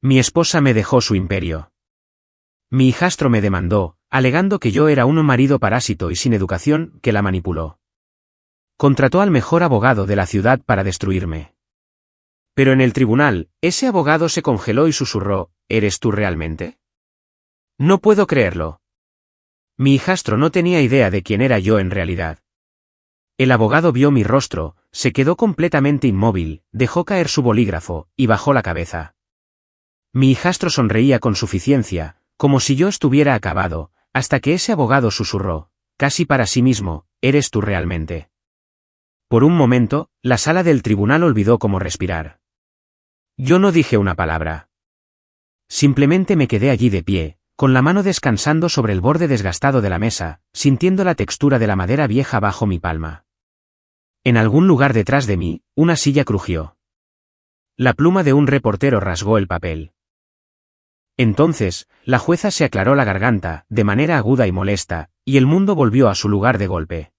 Mi esposa me dejó su imperio. Mi hijastro me demandó, alegando que yo era un marido parásito y sin educación que la manipuló. Contrató al mejor abogado de la ciudad para destruirme. Pero en el tribunal, ese abogado se congeló y susurró, ¿eres tú realmente? No puedo creerlo. Mi hijastro no tenía idea de quién era yo en realidad. El abogado vio mi rostro, se quedó completamente inmóvil, dejó caer su bolígrafo, y bajó la cabeza. Mi hijastro sonreía con suficiencia, como si yo estuviera acabado, hasta que ese abogado susurró, casi para sí mismo, ¿eres tú realmente? Por un momento, la sala del tribunal olvidó cómo respirar. Yo no dije una palabra. Simplemente me quedé allí de pie, con la mano descansando sobre el borde desgastado de la mesa, sintiendo la textura de la madera vieja bajo mi palma. En algún lugar detrás de mí, una silla crujió. La pluma de un reportero rasgó el papel. Entonces, la jueza se aclaró la garganta, de manera aguda y molesta, y el mundo volvió a su lugar de golpe.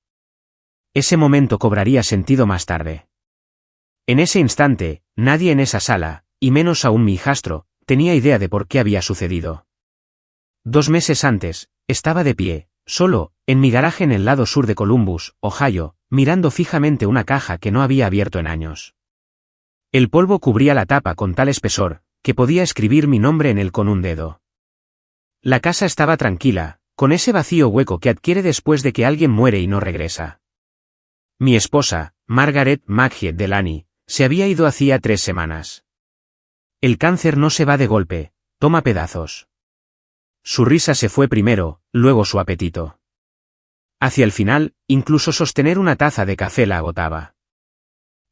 Ese momento cobraría sentido más tarde. En ese instante, nadie en esa sala, y menos aún mi hijastro, tenía idea de por qué había sucedido. 2 meses antes, estaba de pie, solo, en mi garaje en el lado sur de Columbus, Ohio, mirando fijamente una caja que no había abierto en años. El polvo cubría la tapa con tal espesor, que podía escribir mi nombre en él con un dedo. La casa estaba tranquila, con ese vacío hueco que adquiere después de que alguien muere y no regresa. Mi esposa, Margaret Maggie Delany, se había ido hacía 3 semanas. El cáncer no se va de golpe, toma pedazos. Su risa se fue primero, luego su apetito. Hacia el final, incluso sostener una taza de café la agotaba.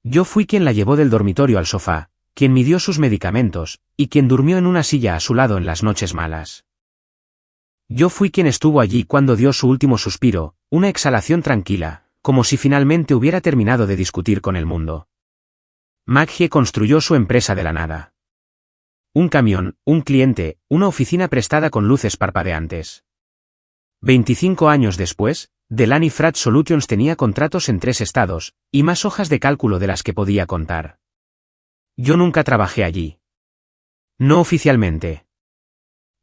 Yo fui quien la llevó del dormitorio al sofá, quien midió sus medicamentos, y quien durmió en una silla a su lado en las noches malas. Yo fui quien estuvo allí cuando dio su último suspiro, una exhalación tranquila, como si finalmente hubiera terminado de discutir con el mundo. Maggie construyó su empresa de la nada. Un camión, un cliente, una oficina prestada con luces parpadeantes. 25 años después, Delany Freight Solutions tenía contratos en 3 estados, y más hojas de cálculo de las que podía contar. Yo nunca trabajé allí. No oficialmente.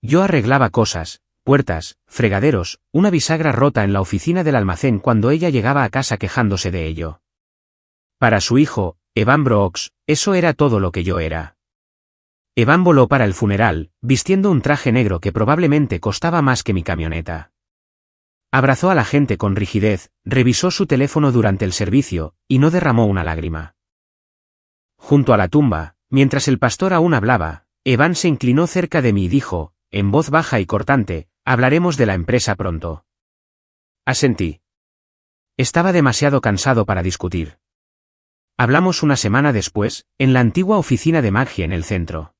Yo arreglaba cosas, puertas, fregaderos, una bisagra rota en la oficina del almacén cuando ella llegaba a casa quejándose de ello. Para su hijo, Evan Brooks, eso era todo lo que yo era. Evan voló para el funeral, vistiendo un traje negro que probablemente costaba más que mi camioneta. Abrazó a la gente con rigidez, revisó su teléfono durante el servicio, y no derramó una lágrima. Junto a la tumba, mientras el pastor aún hablaba, Evan se inclinó cerca de mí y dijo, en voz baja y cortante, hablaremos de la empresa pronto. Asentí. Estaba demasiado cansado para discutir. Hablamos una semana después, en la antigua oficina de Maggie en el centro.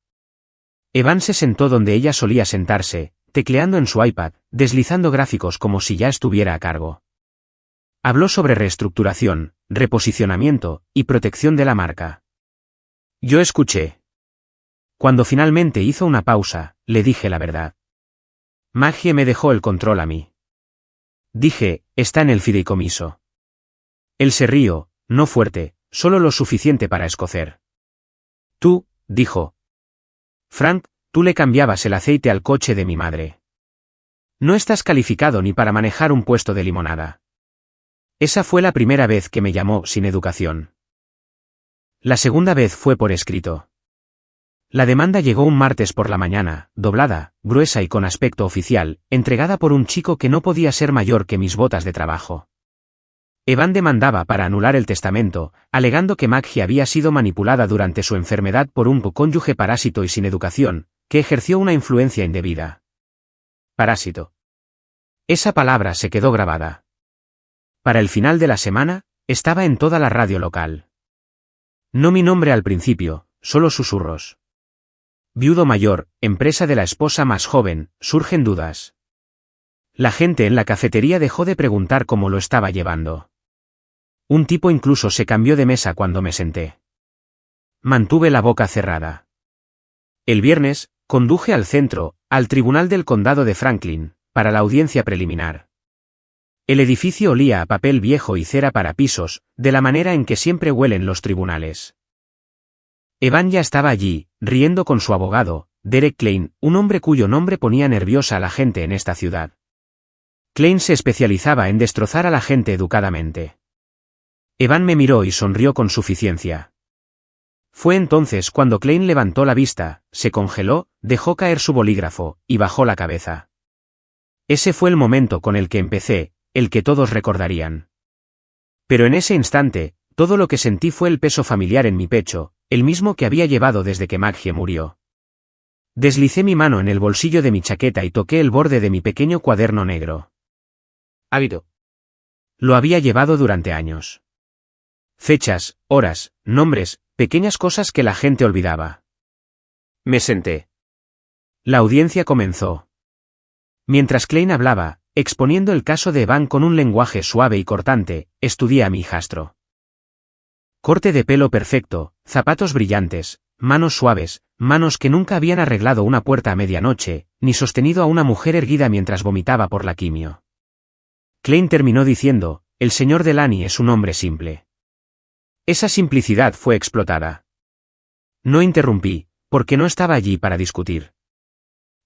Evan se sentó donde ella solía sentarse, tecleando en su iPad, deslizando gráficos como si ya estuviera a cargo. Habló sobre reestructuración, reposicionamiento, y protección de la marca. Yo escuché. Cuando finalmente hizo una pausa, le dije la verdad. Maggie me dejó el control a mí. Dije, está en el fideicomiso. Él se rió, no fuerte, solo lo suficiente para escocer. Tú, dijo. Frank, tú le cambiabas el aceite al coche de mi madre. No estás calificado ni para manejar un puesto de limonada. Esa fue la primera vez que me llamó sin educación. La segunda vez fue por escrito. La demanda llegó un martes por la mañana, doblada, gruesa y con aspecto oficial, entregada por un chico que no podía ser mayor que mis botas de trabajo. Evan demandaba para anular el testamento, alegando que Maggie había sido manipulada durante su enfermedad por un cónyuge parásito y sin educación, que ejerció una influencia indebida. Parásito. Esa palabra se quedó grabada. Para el final de la semana, estaba en toda la radio local. No mi nombre al principio, solo susurros. Viudo mayor, empresa de la esposa más joven, surgen dudas. La gente en la cafetería dejó de preguntar cómo lo estaba llevando. Un tipo incluso se cambió de mesa cuando me senté. Mantuve la boca cerrada. El viernes, conduje al centro, al Tribunal del Condado de Franklin, para la audiencia preliminar. El edificio olía a papel viejo y cera para pisos, de la manera en que siempre huelen los tribunales. Evan ya estaba allí, riendo con su abogado, Derek Klein, un hombre cuyo nombre ponía nerviosa a la gente en esta ciudad. Klein se especializaba en destrozar a la gente educadamente. Evan me miró y sonrió con suficiencia. Fue entonces cuando Klein levantó la vista, se congeló, dejó caer su bolígrafo, y bajó la cabeza. Ese fue el momento con el que empecé, el que todos recordarían. Pero en ese instante, todo lo que sentí fue el peso familiar en mi pecho, el mismo que había llevado desde que Maggie murió. Deslicé mi mano en el bolsillo de mi chaqueta y toqué el borde de mi pequeño cuaderno negro. Ávido. Lo había llevado durante años. Fechas, horas, nombres, pequeñas cosas que la gente olvidaba. Me senté. La audiencia comenzó. Mientras Klein hablaba, exponiendo el caso de Evan con un lenguaje suave y cortante, estudié a mi hijastro. Corte de pelo perfecto, zapatos brillantes, manos suaves, manos que nunca habían arreglado una puerta a medianoche, ni sostenido a una mujer erguida mientras vomitaba por la quimio. Klein terminó diciendo, el señor Delany es un hombre simple. Esa simplicidad fue explotada. No interrumpí, porque no estaba allí para discutir.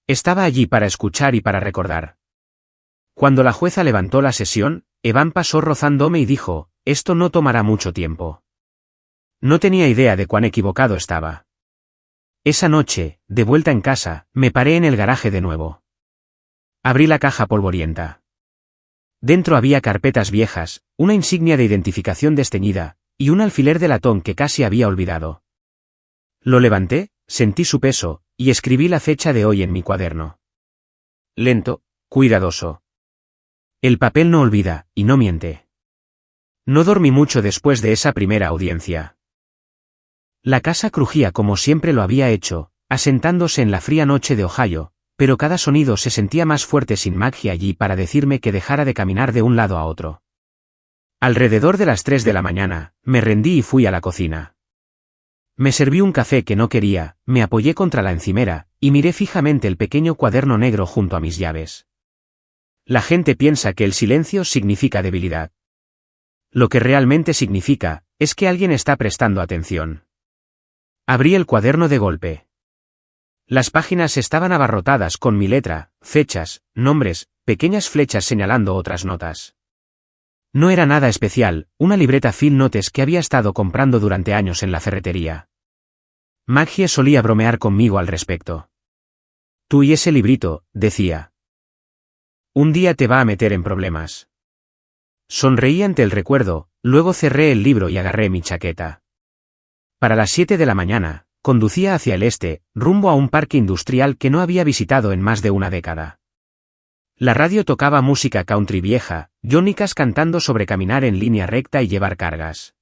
Estaba allí para escuchar y para recordar. Cuando la jueza levantó la sesión, Evan pasó rozándome y dijo, esto no tomará mucho tiempo. No tenía idea de cuán equivocado estaba. Esa noche, de vuelta en casa, me paré en el garaje de nuevo. Abrí la caja polvorienta. Dentro había carpetas viejas, una insignia de identificación desteñida, y un alfiler de latón que casi había olvidado. Lo levanté, sentí su peso, y escribí la fecha de hoy en mi cuaderno. Lento, cuidadoso. El papel no olvida, y no miente. No dormí mucho después de esa primera audiencia. La casa crujía como siempre lo había hecho, asentándose en la fría noche de Ohio, pero cada sonido se sentía más fuerte sin Maggie allí para decirme que dejara de caminar de un lado a otro. Alrededor de las 3 de la mañana, me rendí y fui a la cocina. Me serví un café que no quería, me apoyé contra la encimera, y miré fijamente el pequeño cuaderno negro junto a mis llaves. La gente piensa que el silencio significa debilidad. Lo que realmente significa, es que alguien está prestando atención. Abrí el cuaderno de golpe. Las páginas estaban abarrotadas con mi letra, fechas, nombres, pequeñas flechas señalando otras notas. No era nada especial, una libreta Field Notes que había estado comprando durante años en la ferretería. Maggie solía bromear conmigo al respecto. Tú y ese librito, decía. Un día te va a meter en problemas. Sonreí ante el recuerdo, luego cerré el libro y agarré mi chaqueta. Para las 7 de la mañana, conducía hacia el este, rumbo a un parque industrial que no había visitado en más de una década. La radio tocaba música country vieja, jónicas cantando sobre caminar en línea recta y llevar cargas.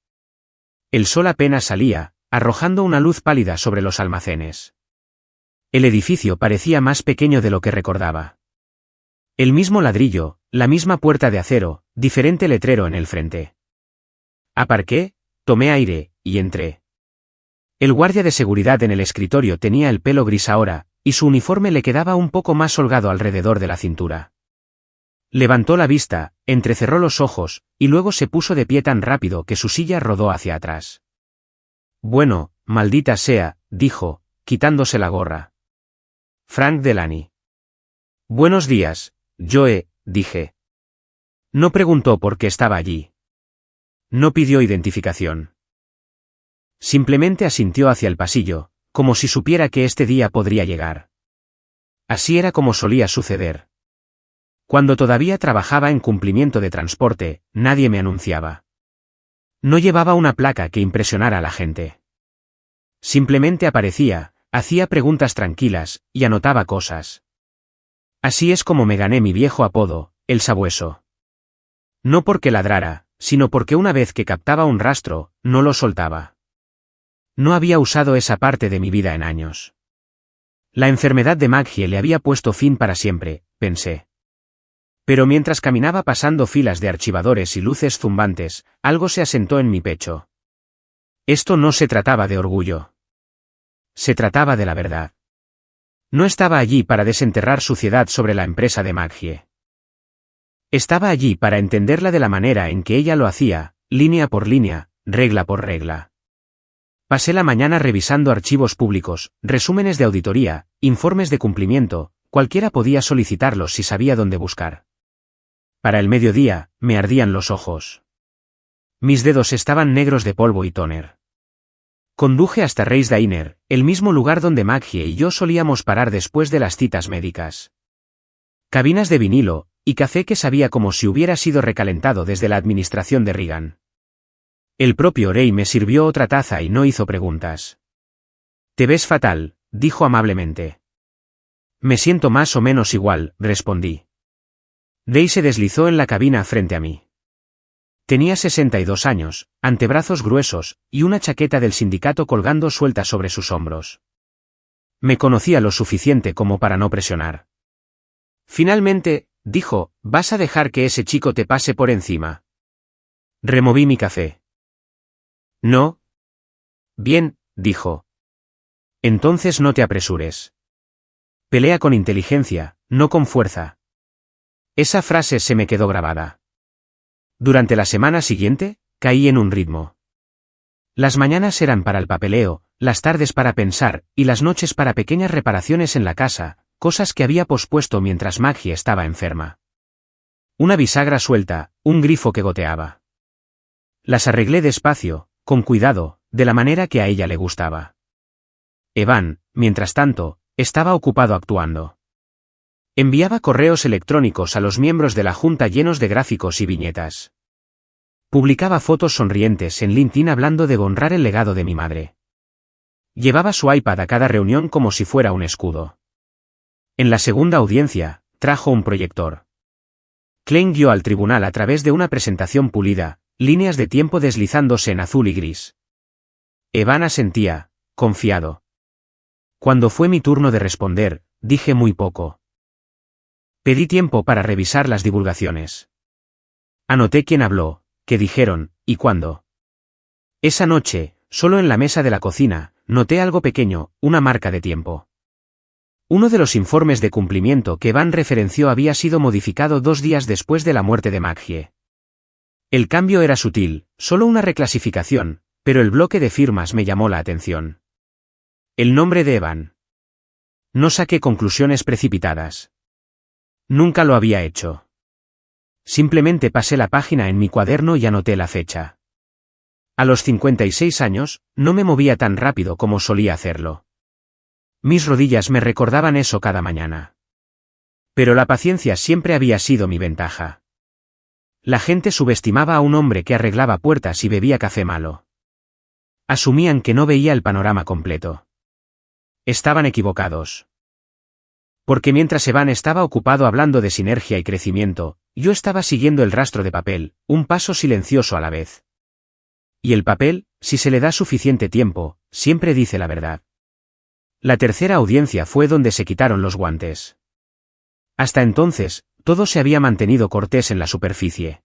El sol apenas salía, arrojando una luz pálida sobre los almacenes. El edificio parecía más pequeño de lo que recordaba. El mismo ladrillo, la misma puerta de acero, diferente letrero en el frente. Aparqué, tomé aire, y entré. El guardia de seguridad en el escritorio tenía el pelo gris ahora, y su uniforme le quedaba un poco más holgado alrededor de la cintura. Levantó la vista, entrecerró los ojos, y luego se puso de pie tan rápido que su silla rodó hacia atrás. Bueno, maldita sea, dijo, quitándose la gorra. Frank Delany. Buenos días, Joe, dije. No preguntó por qué estaba allí. No pidió identificación. Simplemente asintió hacia el pasillo, como si supiera que este día podría llegar. Así era como solía suceder. Cuando todavía trabajaba en cumplimiento de transporte, nadie me anunciaba. No llevaba una placa que impresionara a la gente. Simplemente aparecía, hacía preguntas tranquilas, y anotaba cosas. Así es como me gané mi viejo apodo, el sabueso. No porque ladrara, sino porque una vez que captaba un rastro, no lo soltaba. No había usado esa parte de mi vida en años. La enfermedad de Maggie le había puesto fin para siempre, pensé. Pero mientras caminaba pasando filas de archivadores y luces zumbantes, algo se asentó en mi pecho. Esto no se trataba de orgullo. Se trataba de la verdad. No estaba allí para desenterrar suciedad sobre la empresa de Maggie. Estaba allí para entenderla de la manera en que ella lo hacía, línea por línea, regla por regla. Pasé la mañana revisando archivos públicos, resúmenes de auditoría, informes de cumplimiento, cualquiera podía solicitarlos si sabía dónde buscar. Para el mediodía, me ardían los ojos. Mis dedos estaban negros de polvo y tóner. Conduje hasta Reis Diner, el mismo lugar donde Maggie y yo solíamos parar después de las citas médicas. Cabinas de vinilo, y café que sabía como si hubiera sido recalentado desde la administración de Reagan. El propio Ray me sirvió otra taza y no hizo preguntas. «Te ves fatal», dijo amablemente. «Me siento más o menos igual», respondí. Ray se deslizó en la cabina frente a mí. Tenía 62 años, antebrazos gruesos, y una chaqueta del sindicato colgando suelta sobre sus hombros. Me conocía lo suficiente como para no presionar. «Finalmente», dijo, «¿vas a dejar que ese chico te pase por encima?» Removí mi café. «No». «Bien», dijo. «Entonces no te apresures. Pelea con inteligencia, no con fuerza». Esa frase se me quedó grabada. Durante la semana siguiente, caí en un ritmo. Las mañanas eran para el papeleo, las tardes para pensar, y las noches para pequeñas reparaciones en la casa, cosas que había pospuesto mientras Maggie estaba enferma. Una bisagra suelta, un grifo que goteaba. Las arreglé despacio, con cuidado, de la manera que a ella le gustaba. Evan, mientras tanto, estaba ocupado actuando. Enviaba correos electrónicos a los miembros de la junta llenos de gráficos y viñetas. Publicaba fotos sonrientes en LinkedIn hablando de honrar el legado de mi madre. Llevaba su iPad a cada reunión como si fuera un escudo. En la segunda audiencia, trajo un proyector. Klein guió al tribunal a través de una presentación pulida, líneas de tiempo deslizándose en azul y gris. Evan asentía, confiado. Cuando fue mi turno de responder, dije muy poco. Pedí tiempo para revisar las divulgaciones. Anoté quién habló, qué dijeron, y cuándo. Esa noche, solo en la mesa de la cocina, noté algo pequeño, una marca de tiempo. Uno de los informes de cumplimiento que Van referenció había sido modificado 2 días después de la muerte de Maggie. El cambio era sutil, solo una reclasificación, pero el bloque de firmas me llamó la atención. El nombre de Evan. No saqué conclusiones precipitadas. Nunca lo había hecho. Simplemente pasé la página en mi cuaderno y anoté la fecha. A los 56 años, no me movía tan rápido como solía hacerlo. Mis rodillas me recordaban eso cada mañana. Pero la paciencia siempre había sido mi ventaja. La gente subestimaba a un hombre que arreglaba puertas y bebía café malo. Asumían que no veía el panorama completo. Estaban equivocados. Porque mientras Evan estaba ocupado hablando de sinergia y crecimiento, yo estaba siguiendo el rastro de papel, un paso silencioso a la vez. Y el papel, si se le da suficiente tiempo, siempre dice la verdad. La tercera audiencia fue donde se quitaron los guantes. Hasta entonces, todo se había mantenido cortés en la superficie.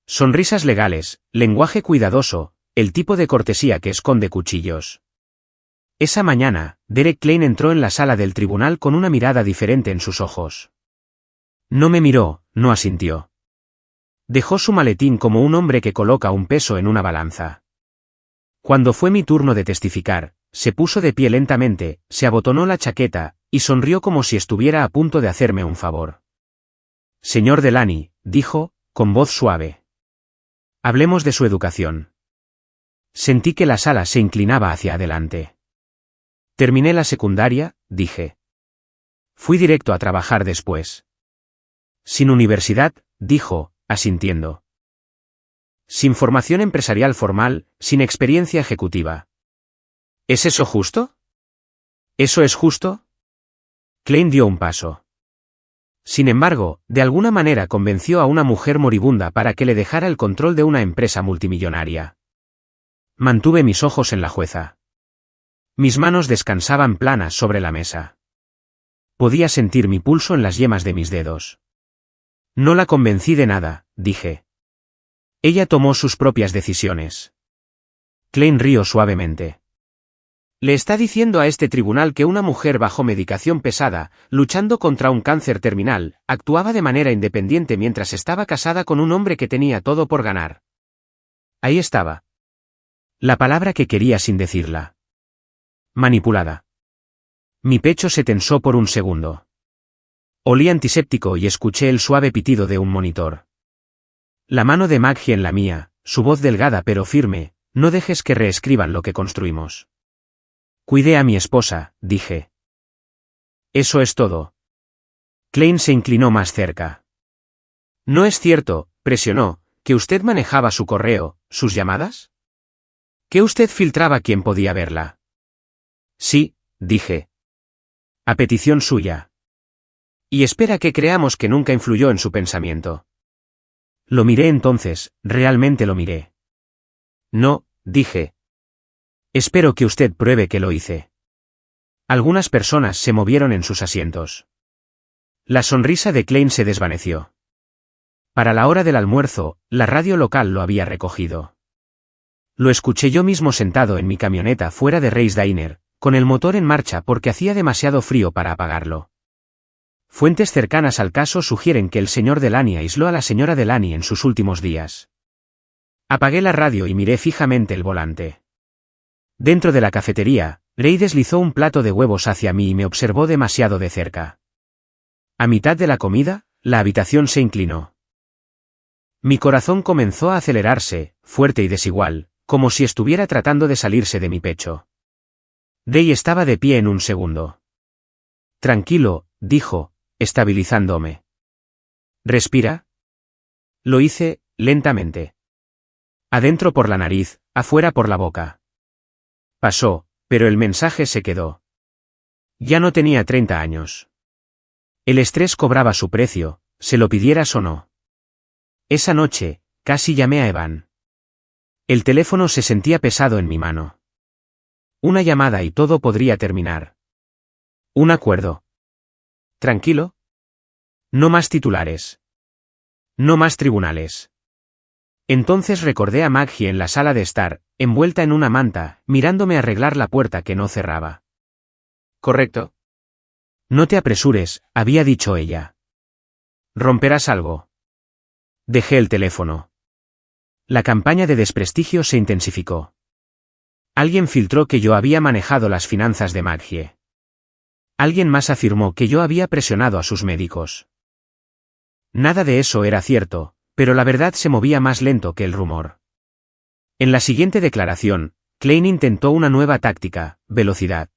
Sonrisas legales, lenguaje cuidadoso, el tipo de cortesía que esconde cuchillos. Esa mañana, Derek Klein entró en la sala del tribunal con una mirada diferente en sus ojos. No me miró, no asintió. Dejó su maletín como un hombre que coloca un peso en una balanza. Cuando fue mi turno de testificar, se puso de pie lentamente, se abotonó la chaqueta, y sonrió como si estuviera a punto de hacerme un favor. Señor Delany, dijo, con voz suave. Hablemos de su educación. Sentí que la sala se inclinaba hacia adelante. Terminé la secundaria, dije. Fui directo a trabajar después. Sin universidad, dijo, asintiendo. Sin formación empresarial formal, sin experiencia ejecutiva. ¿Es eso justo? ¿Eso es justo? Klein dio un paso. Sin embargo, de alguna manera convenció a una mujer moribunda para que le dejara el control de una empresa multimillonaria. Mantuve mis ojos en la jueza. Mis manos descansaban planas sobre la mesa. Podía sentir mi pulso en las yemas de mis dedos. No la convencí de nada, dije. Ella tomó sus propias decisiones. Klein rió suavemente. Le está diciendo a este tribunal que una mujer bajo medicación pesada, luchando contra un cáncer terminal, actuaba de manera independiente mientras estaba casada con un hombre que tenía todo por ganar. Ahí estaba. La palabra que quería sin decirla. Manipulada. Mi pecho se tensó por un segundo. Olí antiséptico y escuché el suave pitido de un monitor. La mano de Maggie en la mía, su voz delgada pero firme: no dejes que reescriban lo que construimos. Cuidé a mi esposa, dije. Eso es todo. Klein se inclinó más cerca. No es cierto, presionó, que usted manejaba su correo, sus llamadas. ¿Que usted filtraba quién podía verla? Sí, dije. A petición suya. Y espera que creamos que nunca influyó en su pensamiento. Lo miré entonces, realmente lo miré. No, dije. Espero que usted pruebe que lo hice. Algunas personas se movieron en sus asientos. La sonrisa de Klein se desvaneció. Para la hora del almuerzo, la radio local lo había recogido. Lo escuché yo mismo sentado en mi camioneta fuera de Ray's Diner, con el motor en marcha porque hacía demasiado frío para apagarlo. Fuentes cercanas al caso sugieren que el señor Delany aisló a la señora Delany en sus últimos días. Apagué la radio y miré fijamente el volante. Dentro de la cafetería, Ray deslizó un plato de huevos hacia mí y me observó demasiado de cerca. A mitad de la comida, la habitación se inclinó. Mi corazón comenzó a acelerarse, fuerte y desigual, como si estuviera tratando de salirse de mi pecho. Ray estaba de pie en un segundo. Tranquilo, dijo, estabilizándome. ¿Respira? Lo hice, lentamente. Adentro por la nariz, afuera por la boca. Pasó, pero el mensaje se quedó. Ya no tenía 30 años. El estrés cobraba su precio, se lo pidieras o no. Esa noche, casi llamé a Evan. El teléfono se sentía pesado en mi mano. Una llamada y todo podría terminar. Un acuerdo. ¿Tranquilo? No más titulares. No más tribunales. Entonces recordé a Maggie en la sala de estar, envuelta en una manta, mirándome arreglar la puerta que no cerraba. ¿Correcto? No te apresures, había dicho ella. Romperás algo. Dejé el teléfono. La campaña de desprestigio se intensificó. Alguien filtró que yo había manejado las finanzas de Maggie. Alguien más afirmó que yo había presionado a sus médicos. Nada de eso era cierto, pero la verdad se movía más lento que el rumor. En la siguiente declaración, Klein intentó una nueva táctica: velocidad.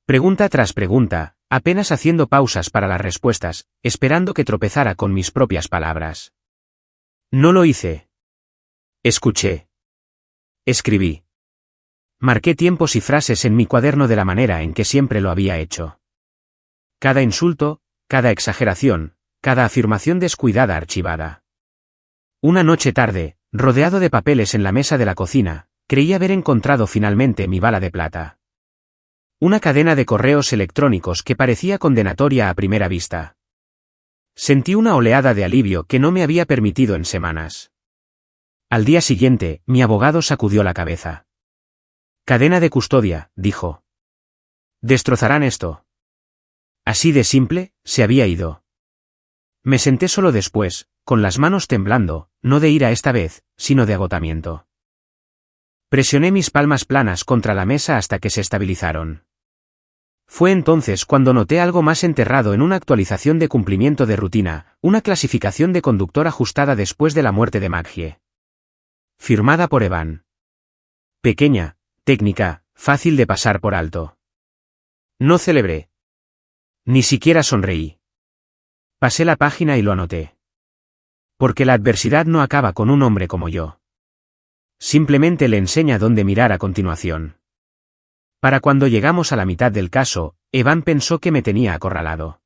Pregunta tras pregunta, apenas haciendo pausas para las respuestas, esperando que tropezara con mis propias palabras. No lo hice. Escuché. Escribí. Marqué tiempos y frases en mi cuaderno de la manera en que siempre lo había hecho. Cada insulto, cada exageración, cada afirmación descuidada archivada. Una noche tarde, rodeado de papeles en la mesa de la cocina, creí haber encontrado finalmente mi bala de plata. Una cadena de correos electrónicos que parecía condenatoria a primera vista. Sentí una oleada de alivio que no me había permitido en semanas. Al día siguiente, mi abogado sacudió la cabeza. Cadena de custodia, dijo. Destrozarán esto. Así de simple, se había ido. Me senté solo después, con las manos temblando, no de ira esta vez, sino de agotamiento. Presioné mis palmas planas contra la mesa hasta que se estabilizaron. Fue entonces cuando noté algo más enterrado en una actualización de cumplimiento de rutina, una clasificación de conductor ajustada después de la muerte de Maggie. Firmada por Evan. Pequeña, técnica, fácil de pasar por alto. No celebré. Ni siquiera sonreí. Pasé la página y lo anoté. Porque la adversidad no acaba con un hombre como yo. Simplemente le enseña dónde mirar a continuación. Para cuando llegamos a la mitad del caso, Evan pensó que me tenía acorralado.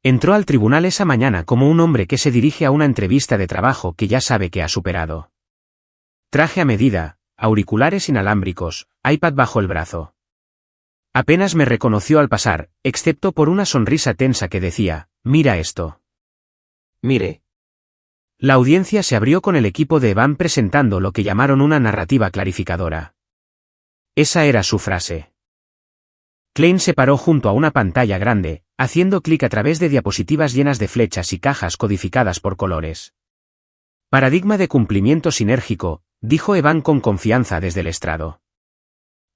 Entró al tribunal esa mañana como un hombre que se dirige a una entrevista de trabajo que ya sabe que ha superado. Traje a medida, auriculares inalámbricos, iPad bajo el brazo. Apenas me reconoció al pasar, excepto por una sonrisa tensa que decía: «Mira esto». Mire. La audiencia se abrió con el equipo de Evan presentando lo que llamaron una narrativa clarificadora. Esa era su frase. Klein se paró junto a una pantalla grande, haciendo clic a través de diapositivas llenas de flechas y cajas codificadas por colores. Paradigma de cumplimiento sinérgico, dijo Evan con confianza desde el estrado.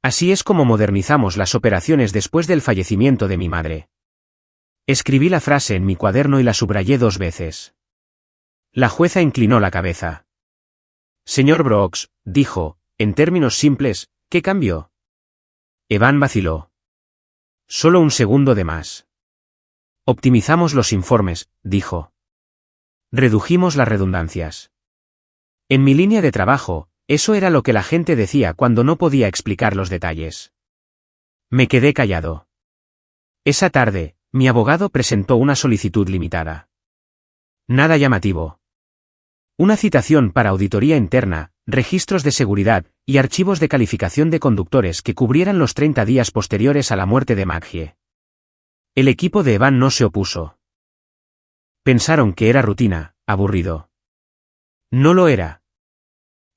Así es como modernizamos las operaciones después del fallecimiento de mi madre. Escribí la frase en mi cuaderno y la subrayé 2 veces. La jueza inclinó la cabeza. Señor Brooks, dijo, en términos simples, ¿qué cambió? Evan vaciló. Solo un segundo de más. Optimizamos los informes, dijo. Redujimos las redundancias. En mi línea de trabajo, eso era lo que la gente decía cuando no podía explicar los detalles. Me quedé callado. Esa tarde, mi abogado presentó una solicitud limitada. Nada llamativo. Una citación para auditoría interna, registros de seguridad y archivos de calificación de conductores que cubrieran los 30 días posteriores a la muerte de Maggie. El equipo de Evan no se opuso. Pensaron que era rutina, aburrido. No lo era.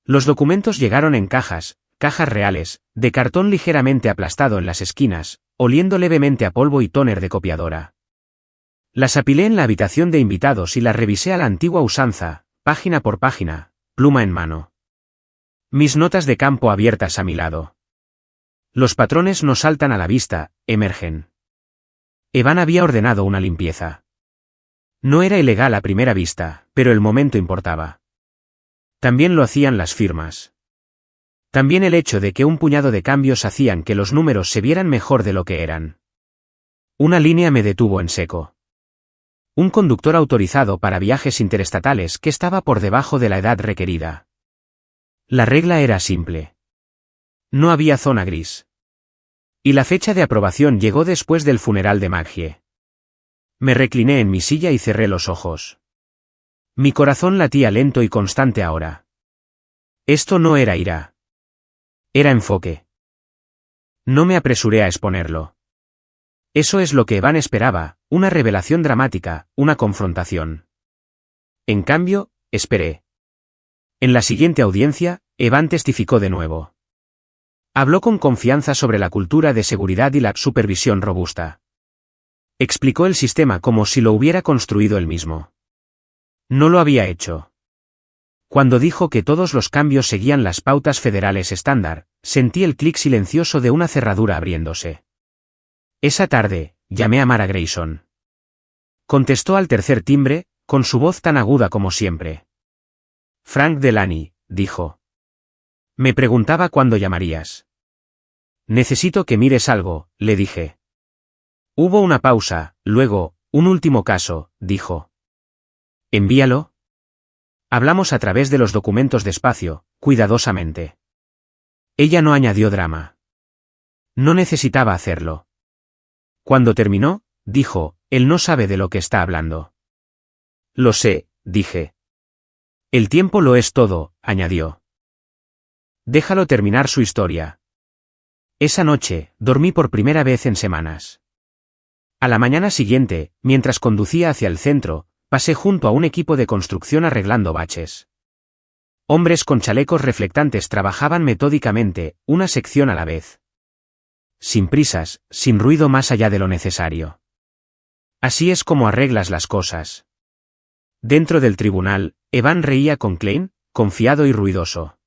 Los documentos llegaron en cajas reales, de cartón ligeramente aplastado en las esquinas, oliendo levemente a polvo y tóner de copiadora. Las apilé en la habitación de invitados y las revisé a la antigua usanza, página por página, pluma en mano. Mis notas de campo abiertas a mi lado. Los patrones no saltan a la vista, emergen. Evan había ordenado una limpieza. No era ilegal a primera vista, pero el momento importaba. También lo hacían las firmas. También el hecho de que un puñado de cambios hacían que los números se vieran mejor de lo que eran. Una línea me detuvo en seco. Un conductor autorizado para viajes interestatales que estaba por debajo de la edad requerida. La regla era simple. No había zona gris. Y la fecha de aprobación llegó después del funeral de Maggie. Me recliné en mi silla y cerré los ojos. Mi corazón latía lento y constante ahora. Esto no era ira. Era enfoque. No me apresuré a exponerlo. Eso es lo que Evan esperaba, una revelación dramática, una confrontación. En cambio, esperé. En la siguiente audiencia, Evan testificó de nuevo. Habló con confianza sobre la cultura de seguridad y la supervisión robusta. Explicó el sistema como si lo hubiera construido él mismo. No lo había hecho. Cuando dijo que todos los cambios seguían las pautas federales estándar, sentí el clic silencioso de una cerradura abriéndose. Esa tarde, llamé a Mara Grayson. Contestó al tercer timbre, con su voz tan aguda como siempre. Frank Delaney, dijo. Me preguntaba cuándo llamarías. Necesito que mires algo, le dije. Hubo una pausa, luego, un último caso, dijo. ¿Envíalo? Hablamos a través de los documentos despacio, cuidadosamente. Ella no añadió drama. No necesitaba hacerlo. Cuando terminó, dijo, él no sabe de lo que está hablando. Lo sé, dije. El tiempo lo es todo, añadió. Déjalo terminar su historia. Esa noche, dormí por primera vez en semanas. A la mañana siguiente, mientras conducía hacia el centro, pasé junto a un equipo de construcción arreglando baches. Hombres con chalecos reflectantes trabajaban metódicamente, una sección a la vez. Sin prisas, sin ruido más allá de lo necesario. Así es como arreglas las cosas. Dentro del tribunal, Evan reía con Klein, confiado y ruidoso.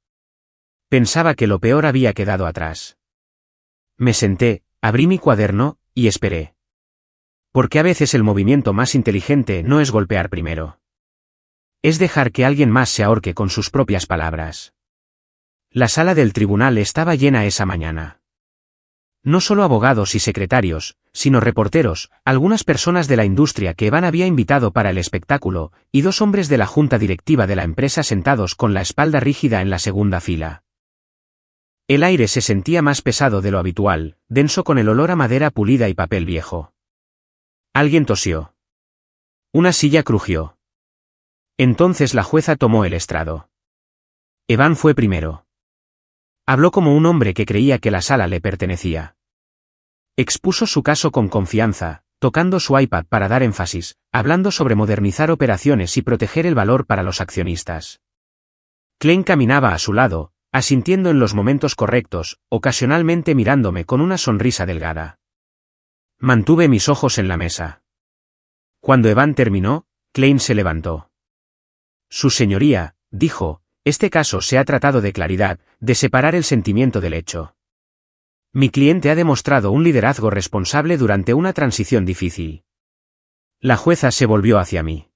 Pensaba que lo peor había quedado atrás. Me senté, abrí mi cuaderno, y esperé. Porque a veces el movimiento más inteligente no es golpear primero. Es dejar que alguien más se ahorque con sus propias palabras. La sala del tribunal estaba llena esa mañana. No solo abogados y secretarios, sino reporteros, algunas personas de la industria que Evan había invitado para el espectáculo, y 2 hombres de la junta directiva de la empresa sentados con la espalda rígida en la segunda fila. El aire se sentía más pesado de lo habitual, denso con el olor a madera pulida y papel viejo. Alguien tosió. Una silla crujió. Entonces la jueza tomó el estrado. Evan fue primero. Habló como un hombre que creía que la sala le pertenecía. Expuso su caso con confianza, tocando su iPad para dar énfasis, hablando sobre modernizar operaciones y proteger el valor para los accionistas. Klein caminaba a su lado, asintiendo en los momentos correctos, ocasionalmente mirándome con una sonrisa delgada. Mantuve mis ojos en la mesa. Cuando Evan terminó, Klein se levantó. Su señoría, dijo, este caso se ha tratado de claridad, de separar el sentimiento del hecho. Mi cliente ha demostrado un liderazgo responsable durante una transición difícil. La jueza se volvió hacia mí.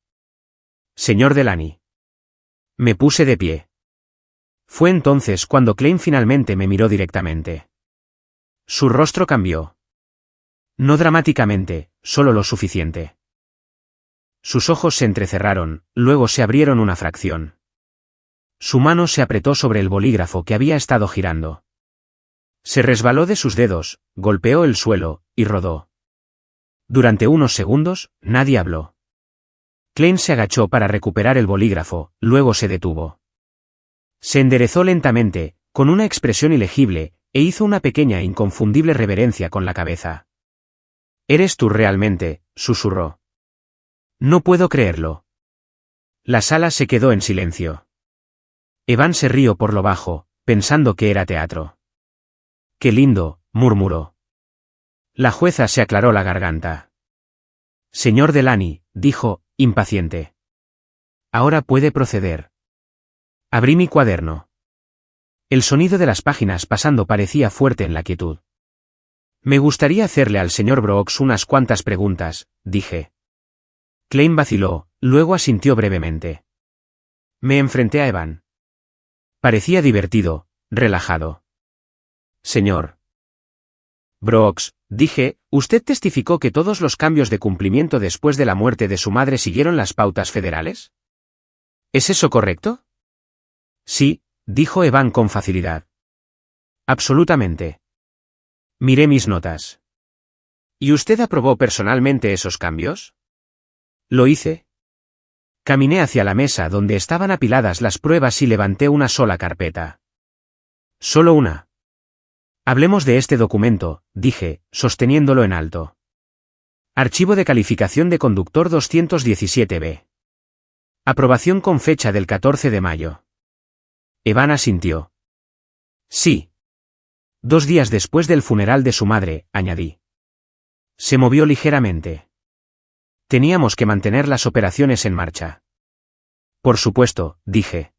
Señor Delany. Me puse de pie. Fue entonces cuando Klein finalmente me miró directamente. Su rostro cambió. No dramáticamente, solo lo suficiente. Sus ojos se entrecerraron, luego se abrieron una fracción. Su mano se apretó sobre el bolígrafo que había estado girando. Se resbaló de sus dedos, golpeó el suelo, y rodó. Durante unos segundos, nadie habló. Klein se agachó para recuperar el bolígrafo, luego se detuvo. Se enderezó lentamente, con una expresión ilegible, e hizo una pequeña e inconfundible reverencia con la cabeza. «¿Eres tú realmente?», susurró. «No puedo creerlo». La sala se quedó en silencio. Evan se rió por lo bajo, pensando que era teatro. «Qué lindo», murmuró. La jueza se aclaró la garganta. «Señor Delany», dijo, impaciente. «Ahora puede proceder». Abrí mi cuaderno. El sonido de las páginas pasando parecía fuerte en la quietud. «Me gustaría hacerle al señor Brooks unas cuantas preguntas», dije. Klein vaciló, luego asintió brevemente. Me enfrenté a Evan. Parecía divertido, relajado. «Señor Brooks», dije, «¿usted testificó que todos los cambios de cumplimiento después de la muerte de su madre siguieron las pautas federales? ¿Es eso correcto?» «Sí», dijo Evan con facilidad. «Absolutamente». Miré mis notas. «¿Y usted aprobó personalmente esos cambios?» «Lo hice». Caminé hacia la mesa donde estaban apiladas las pruebas y levanté una sola carpeta. «Solo una». «Hablemos de este documento», dije, sosteniéndolo en alto. Archivo de calificación de conductor 217B. Aprobación con fecha del 14 de mayo. Evan asintió. «Sí». 2 días después del funeral de su madre, añadí. Se movió ligeramente. Teníamos que mantener las operaciones en marcha. «Por supuesto», dije.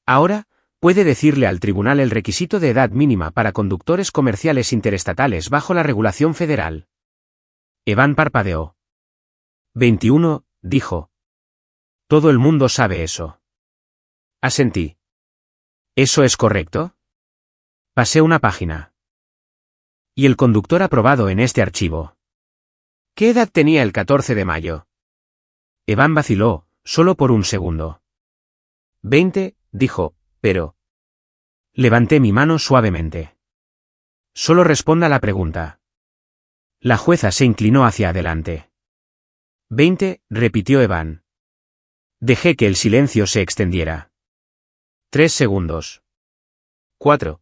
«Ahora, puede decirle al tribunal el requisito de edad mínima para conductores comerciales interestatales bajo la regulación federal». Evan parpadeó. 21, dijo. «Todo el mundo sabe eso». Asentí. «¿Eso es correcto?» Pasé una página. «Y el conductor aprobado en este archivo. ¿Qué edad tenía el 14 de mayo?» Evan vaciló, solo por un segundo. 20, dijo, pero... Levanté mi mano suavemente. «Solo responda la pregunta». La jueza se inclinó hacia adelante. 20, repitió Evan. Dejé que el silencio se extendiera. 3 segundos. 4.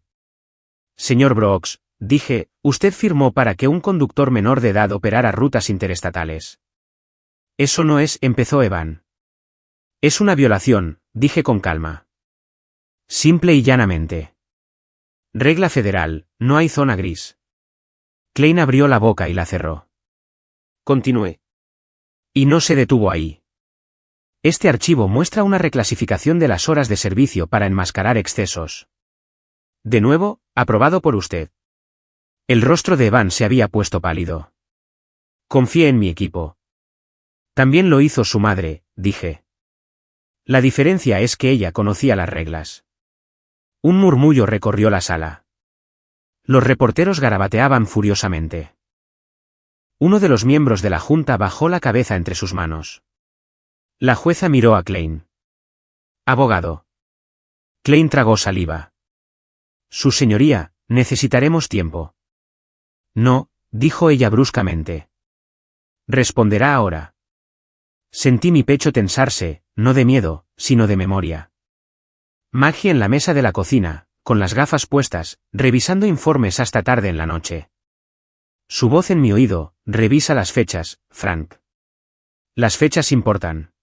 «Señor Brooks», dije, «usted firmó para que un conductor menor de edad operara rutas interestatales». «Eso no es», empezó Evan. «Es una violación», dije con calma. «Simple y llanamente. Regla federal, no hay zona gris». Klein abrió la boca y la cerró. Continué. Y no se detuvo ahí. «Este archivo muestra una reclasificación de las horas de servicio para enmascarar excesos. De nuevo, aprobado por usted». El rostro de Evan se había puesto pálido. «Confié en mi equipo». «También lo hizo su madre», dije. «La diferencia es que ella conocía las reglas». Un murmullo recorrió la sala. Los reporteros garabateaban furiosamente. Uno de los miembros de la junta bajó la cabeza entre sus manos. La jueza miró a Klein. «Abogado». Klein tragó saliva. «Su señoría, necesitaremos tiempo». «No», dijo ella bruscamente. «Responderá ahora». Sentí mi pecho tensarse, no de miedo, sino de memoria. Maggie en la mesa de la cocina, con las gafas puestas, revisando informes hasta tarde en la noche. Su voz en mi oído: «Revisa las fechas, Frank. Las fechas importan».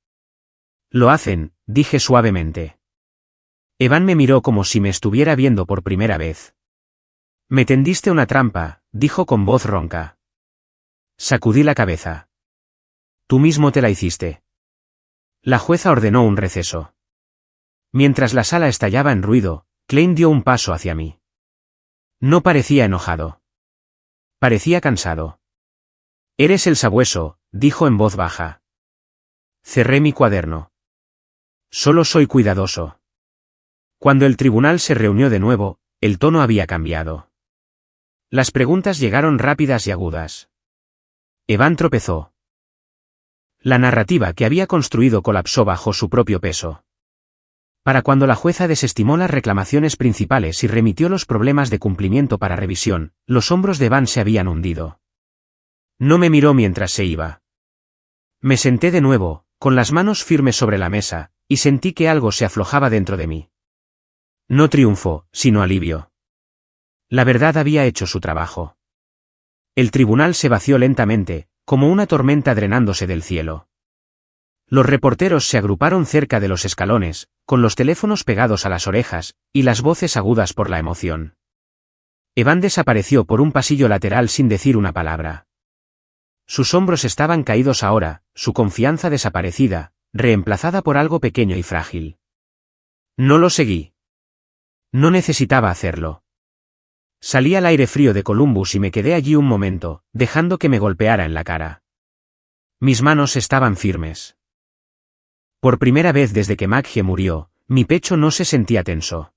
«Lo hacen», dije suavemente. Evan me miró como si me estuviera viendo por primera vez. «Me tendiste una trampa», dijo con voz ronca. Sacudí la cabeza. «Tú mismo te la hiciste». La jueza ordenó un receso. Mientras la sala estallaba en ruido, Klein dio un paso hacia mí. No parecía enojado. Parecía cansado. Eres el sabueso, dijo en voz baja. Cerré mi cuaderno. Solo soy cuidadoso. Cuando el tribunal se reunió de nuevo, el tono había cambiado. Las preguntas llegaron rápidas y agudas. Evan tropezó. La narrativa que había construido colapsó bajo su propio peso. Para cuando la jueza desestimó las reclamaciones principales y remitió los problemas de cumplimiento para revisión, los hombros de Evan se habían hundido. No me miró mientras se iba. Me senté de nuevo, con las manos firmes sobre la mesa, y sentí que algo se aflojaba dentro de mí. No triunfo, sino alivio. La verdad había hecho su trabajo. El tribunal se vació lentamente, como una tormenta drenándose del cielo. Los reporteros se agruparon cerca de los escalones, con los teléfonos pegados a las orejas, y las voces agudas por la emoción. Evan desapareció por un pasillo lateral sin decir una palabra. Sus hombros estaban caídos ahora, su confianza desaparecida, reemplazada por algo pequeño y frágil. No lo seguí. No necesitaba hacerlo. Salí al aire frío de Columbus y me quedé allí un momento, dejando que me golpeara en la cara. Mis manos estaban firmes. Por primera vez desde que Maggie murió, mi pecho no se sentía tenso.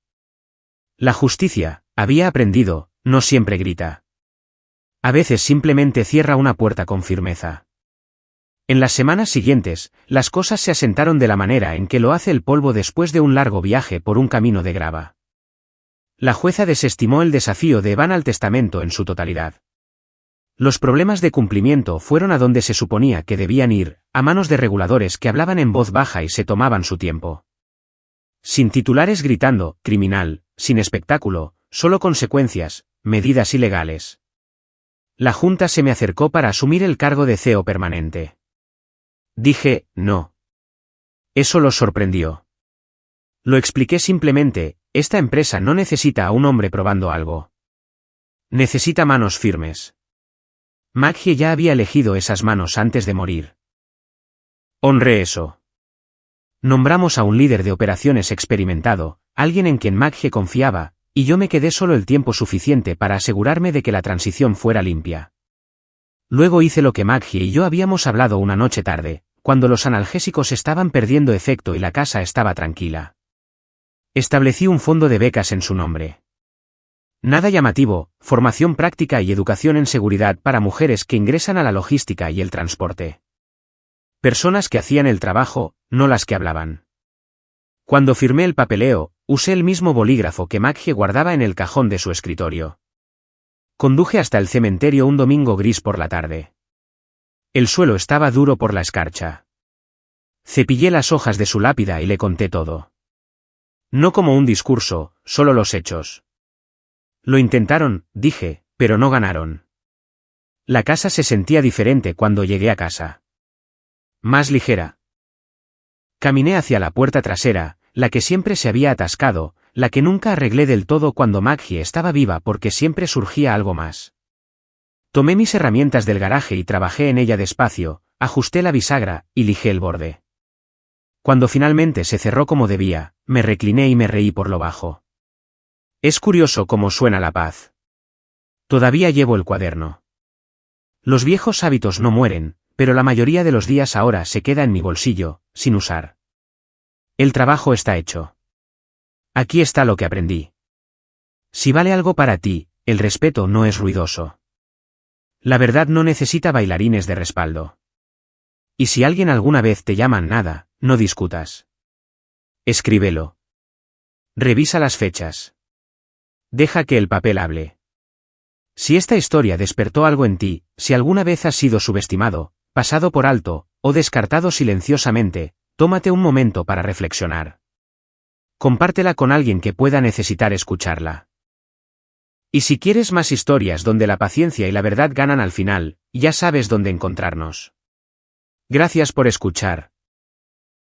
La justicia, había aprendido, no siempre grita. A veces simplemente cierra una puerta con firmeza. En las semanas siguientes, las cosas se asentaron de la manera en que lo hace el polvo después de un largo viaje por un camino de grava. La jueza desestimó el desafío de Evan al testamento en su totalidad. Los problemas de cumplimiento fueron a donde se suponía que debían ir, a manos de reguladores que hablaban en voz baja y se tomaban su tiempo. Sin titulares gritando, criminal, sin espectáculo, solo consecuencias, medidas ilegales. La Junta se me acercó para asumir el cargo de CEO permanente. Dije, no. Eso los sorprendió. Lo expliqué simplemente, esta empresa no necesita a un hombre probando algo. Necesita manos firmes. Maggie ya había elegido esas manos antes de morir. Honré eso. Nombramos a un líder de operaciones experimentado, alguien en quien Maggie confiaba, y yo me quedé solo el tiempo suficiente para asegurarme de que la transición fuera limpia. Luego hice lo que Maggie y yo habíamos hablado una noche tarde, cuando los analgésicos estaban perdiendo efecto y la casa estaba tranquila. Establecí un fondo de becas en su nombre. Nada llamativo, formación práctica y educación en seguridad para mujeres que ingresan a la logística y el transporte. Personas que hacían el trabajo, no las que hablaban. Cuando firmé el papeleo, usé el mismo bolígrafo que Maggie guardaba en el cajón de su escritorio. Conduje hasta el cementerio un domingo gris por la tarde. El suelo estaba duro por la escarcha. Cepillé las hojas de su lápida y le conté todo. No como un discurso, solo los hechos. Lo intentaron, dije, pero no ganaron. La casa se sentía diferente cuando llegué a casa. Más ligera. Caminé hacia la puerta trasera, la que siempre se había atascado, la que nunca arreglé del todo cuando Maggie estaba viva porque siempre surgía algo más. Tomé mis herramientas del garaje y trabajé en ella despacio, ajusté la bisagra y lijé el borde. Cuando finalmente se cerró como debía, me recliné y me reí por lo bajo. Es curioso cómo suena la paz. Todavía llevo el cuaderno. Los viejos hábitos no mueren, pero la mayoría de los días ahora se queda en mi bolsillo, sin usar. El trabajo está hecho. Aquí está lo que aprendí. Si vale algo para ti, el respeto no es ruidoso. La verdad no necesita bailarines de respaldo. Y si alguien alguna vez te llama nada, no discutas. Escríbelo. Revisa las fechas. Deja que el papel hable. Si esta historia despertó algo en ti, si alguna vez has sido subestimado, pasado por alto, o descartado silenciosamente, tómate un momento para reflexionar. Compártela con alguien que pueda necesitar escucharla. Y si quieres más historias donde la paciencia y la verdad ganan al final, ya sabes dónde encontrarnos. Gracias por escuchar.